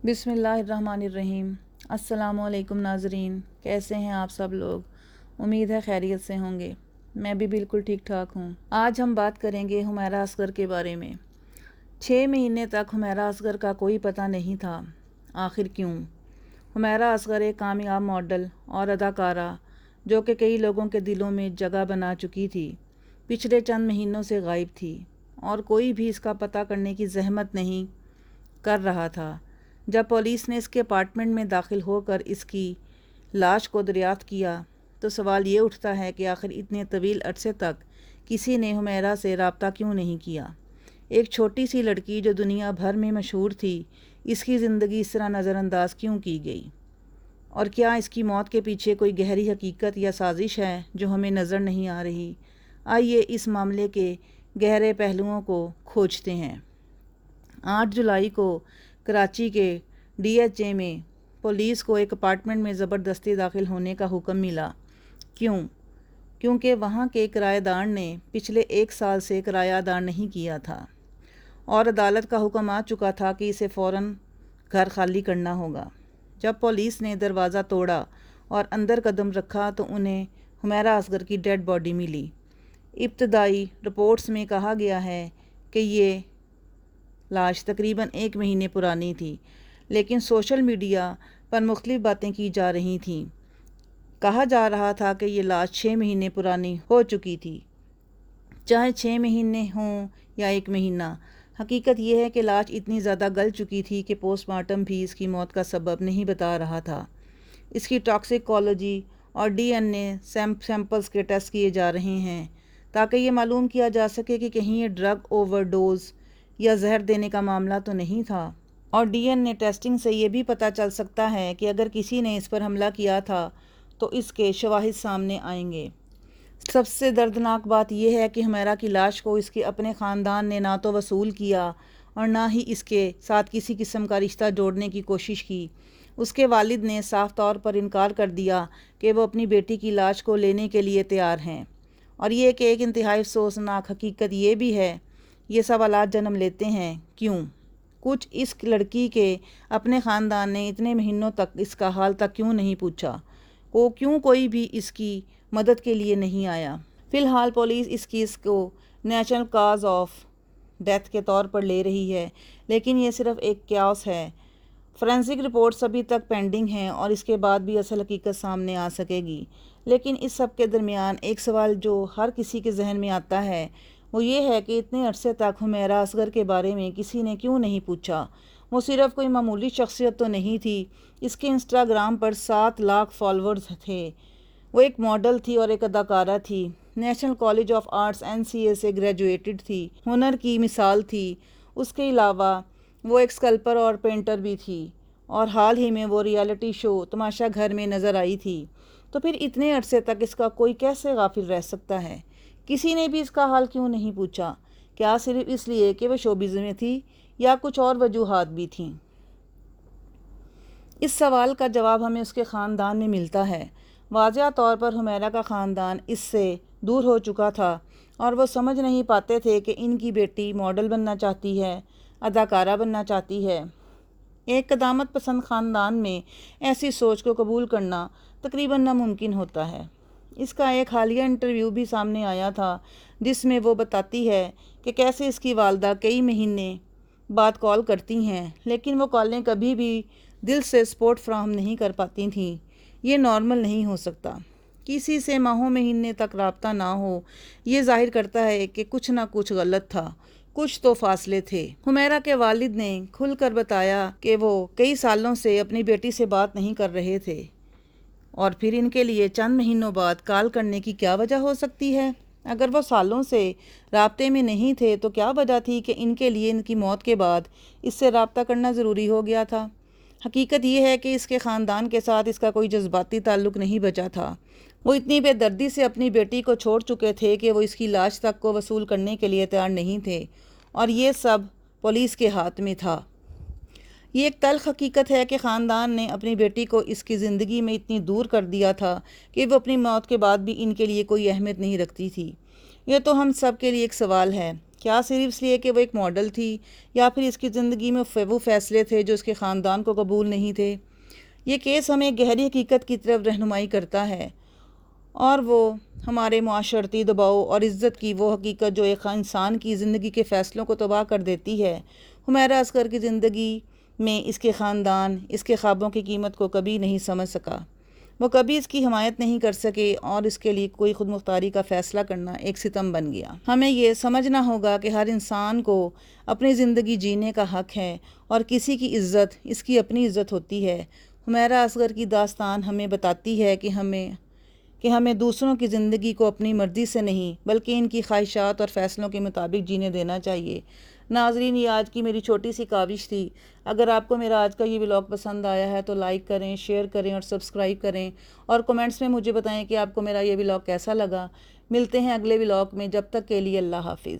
بسم اللہ الرحمن الرحیم۔ السلام علیکم ناظرین، کیسے ہیں آپ سب لوگ؟ امید ہے خیریت سے ہوں گے۔ میں بھی بالکل ٹھیک ٹھاک ہوں۔ آج ہم بات کریں گے حمیرہ اصغر کے بارے میں۔ 6 مہینے تک حمیرہ اصغر کا کوئی پتہ نہیں تھا۔ آخر کیوں؟ حمیرہ اصغر ایک کامیاب ماڈل اور اداکارہ جو کہ کئی لوگوں کے دلوں میں جگہ بنا چکی تھی، پچھلے چند مہینوں سے غائب تھی اور کوئی بھی اس کا پتہ کرنے کی زحمت نہیں کر رہا تھا۔ جب پولیس نے اس کے اپارٹمنٹ میں داخل ہو کر اس کی لاش کو دریافت کیا تو سوال یہ اٹھتا ہے کہ آخر اتنے طویل عرصے تک کسی نے حمیرہ سے رابطہ کیوں نہیں کیا؟ ایک چھوٹی سی لڑکی جو دنیا بھر میں مشہور تھی، اس کی زندگی اس طرح نظر انداز کیوں کی گئی؟ اور کیا اس کی موت کے پیچھے کوئی گہری حقیقت یا سازش ہے جو ہمیں نظر نہیں آ رہی؟ آئیے اس معاملے کے گہرے پہلوؤں کو کھوجتے ہیں۔ 8 جولائی کو کراچی کے ڈی ایچ اے میں پولیس کو ایک اپارٹمنٹ میں زبردستی داخل ہونے کا حکم ملا۔ کیوں؟ کیونکہ وہاں کے کرایہ دار نے پچھلے 1 سال سے کرایہ ادا نہیں کیا تھا اور عدالت کا حکم آ چکا تھا کہ اسے فوراً گھر خالی کرنا ہوگا۔ جب پولیس نے دروازہ توڑا اور اندر قدم رکھا تو انہیں حمیرہ اصغر کی ڈیڈ باڈی ملی۔ ابتدائی رپورٹس میں کہا گیا ہے کہ یہ لاش تقریباً 1 مہینے پرانی تھی، لیکن سوشل میڈیا پر مختلف باتیں کی جا رہی تھیں۔ کہا جا رہا تھا کہ یہ لاش 6 مہینے پرانی ہو چکی تھی۔ چاہے 6 مہینے ہوں یا 1 مہینہ، حقیقت یہ ہے کہ لاش اتنی زیادہ گل چکی تھی کہ پوسٹ مارٹم بھی اس کی موت کا سبب نہیں بتا رہا تھا۔ اس کی ٹاکسیکولوجی اور ڈی این اے سیمپلز کے ٹیسٹ کیے جا رہے ہیں تاکہ یہ معلوم کیا جا سکے کہ کہیں یہ ڈرگ اوور ڈوز یا زہر دینے کا معاملہ تو نہیں تھا، اور ڈی این اے ٹیسٹنگ سے یہ بھی پتہ چل سکتا ہے کہ اگر کسی نے اس پر حملہ کیا تھا تو اس کے شواہد سامنے آئیں گے۔ سب سے دردناک بات یہ ہے کہ حمیرہ کی لاش کو اس کے اپنے خاندان نے نہ تو وصول کیا اور نہ ہی اس کے ساتھ کسی قسم کا رشتہ جوڑنے کی کوشش کی۔ اس کے والد نے صاف طور پر انکار کر دیا کہ وہ اپنی بیٹی کی لاش کو لینے کے لیے تیار ہیں، اور یہ کہ ایک انتہائی افسوسناک حقیقت یہ بھی ہے، یہ سوالات جنم لیتے ہیں کیوں؟ کچھ اس لڑکی کے اپنے خاندان نے اتنے مہینوں تک اس کا حال تک کیوں نہیں پوچھا؟ کیوں کوئی بھی اس کی مدد کے لیے نہیں آیا؟ فی الحال پولیس اس کیس کو نیچرل کاز آف ڈیتھ کے طور پر لے رہی ہے، لیکن یہ صرف ایک قیاس ہے۔ فورینسک رپورٹس ابھی تک پینڈنگ ہیں اور اس کے بعد بھی اصل حقیقت سامنے آ سکے گی۔ لیکن اس سب کے درمیان ایک سوال جو ہر کسی کے ذہن میں آتا ہے وہ یہ ہے کہ اتنے عرصے تک حمیرہ اصغر کے بارے میں کسی نے کیوں نہیں پوچھا؟ وہ صرف کوئی معمولی شخصیت تو نہیں تھی، اس کے انسٹاگرام پر 7 لاکھ فالورز تھے۔ وہ ایک ماڈل تھی اور ایک اداکارہ تھی، national college of arts NCA سے گریجویٹڈ تھی، ہنر کی مثال تھی۔ اس کے علاوہ وہ ایک اسکلپر اور پینٹر بھی تھی، اور حال ہی میں وہ ریالٹی شو تماشا گھر میں نظر آئی تھی۔ تو پھر اتنے عرصے تک اس کا کوئی کیسے غافل رہ سکتا ہے؟ کسی نے بھی اس کا حال کیوں نہیں پوچھا؟ کیا صرف اس لیے کہ وہ شوبز میں تھی یا کچھ اور وجوہات بھی تھیں؟ اس سوال کا جواب ہمیں اس کے خاندان میں ملتا ہے۔ واضح طور پر حمیرہ کا خاندان اس سے دور ہو چکا تھا اور وہ سمجھ نہیں پاتے تھے کہ ان کی بیٹی ماڈل بننا چاہتی ہے، اداکارہ بننا چاہتی ہے۔ ایک قدامت پسند خاندان میں ایسی سوچ کو قبول کرنا تقریباً ناممکن ہوتا ہے۔ اس کا ایک حالیہ انٹرویو بھی سامنے آیا تھا جس میں وہ بتاتی ہے کہ کیسے اس کی والدہ کئی مہینے بعد کال کرتی ہیں، لیکن وہ کالیں کبھی بھی دل سے سپورٹ فراہم نہیں کر پاتی تھیں۔ یہ نارمل نہیں ہو سکتا۔ کسی سے ماہوں مہینے تک رابطہ نہ ہو یہ ظاہر کرتا ہے کہ کچھ نہ کچھ غلط تھا، کچھ تو فاصلے تھے۔ حمیرہ کے والد نے کھل کر بتایا کہ وہ کئی سالوں سے اپنی بیٹی سے بات نہیں کر رہے تھے، اور پھر ان کے لیے چند مہینوں بعد کال کرنے کی کیا وجہ ہو سکتی ہے؟ اگر وہ سالوں سے رابطے میں نہیں تھے تو کیا وجہ تھی کہ ان کے لیے ان کی موت کے بعد اس سے رابطہ کرنا ضروری ہو گیا تھا؟ حقیقت یہ ہے کہ اس کے خاندان کے ساتھ اس کا کوئی جذباتی تعلق نہیں بچا تھا۔ وہ اتنی بے دردی سے اپنی بیٹی کو چھوڑ چکے تھے کہ وہ اس کی لاش تک کو وصول کرنے کے لیے تیار نہیں تھے، اور یہ سب پولیس کے ہاتھ میں تھا۔ یہ ایک تلخ حقیقت ہے کہ خاندان نے اپنی بیٹی کو اس کی زندگی میں اتنی دور کر دیا تھا کہ وہ اپنی موت کے بعد بھی ان کے لیے کوئی اہمیت نہیں رکھتی تھی۔ یہ تو ہم سب کے لیے ایک سوال ہے، کیا صرف اس لیے کہ وہ ایک ماڈل تھی، یا پھر اس کی زندگی میں وہ فیصلے تھے جو اس کے خاندان کو قبول نہیں تھے؟ یہ کیس ہمیں گہری حقیقت کی طرف رہنمائی کرتا ہے، اور وہ ہمارے معاشرتی دباؤ اور عزت کی وہ حقیقت جو ایک انسان کی زندگی کے فیصلوں کو تباہ کر دیتی ہے۔ حمیرہ اصغر کی زندگی میں اس کے خاندان اس کے خوابوں کی قیمت کو کبھی نہیں سمجھ سکا۔ وہ کبھی اس کی حمایت نہیں کر سکے، اور اس کے لیے کوئی خود مختاری کا فیصلہ کرنا ایک ستم بن گیا۔ ہمیں یہ سمجھنا ہوگا کہ ہر انسان کو اپنی زندگی جینے کا حق ہے، اور کسی کی عزت اس کی اپنی عزت ہوتی ہے۔ حمیرہ اصغر کی داستان ہمیں بتاتی ہے کہ ہمیں دوسروں کی زندگی کو اپنی مرضی سے نہیں بلکہ ان کی خواہشات اور فیصلوں کے مطابق جینے دینا چاہیے۔ ناظرین، یہ آج کی میری چھوٹی سی کاوش تھی۔ اگر آپ کو میرا آج کا یہ ولاگ پسند آیا ہے تو لائک کریں، شیئر کریں اور سبسکرائب کریں، اور کمنٹس میں مجھے بتائیں کہ آپ کو میرا یہ ولاگ کیسا لگا۔ ملتے ہیں اگلے ولاگ میں، جب تک کے لیے اللہ حافظ۔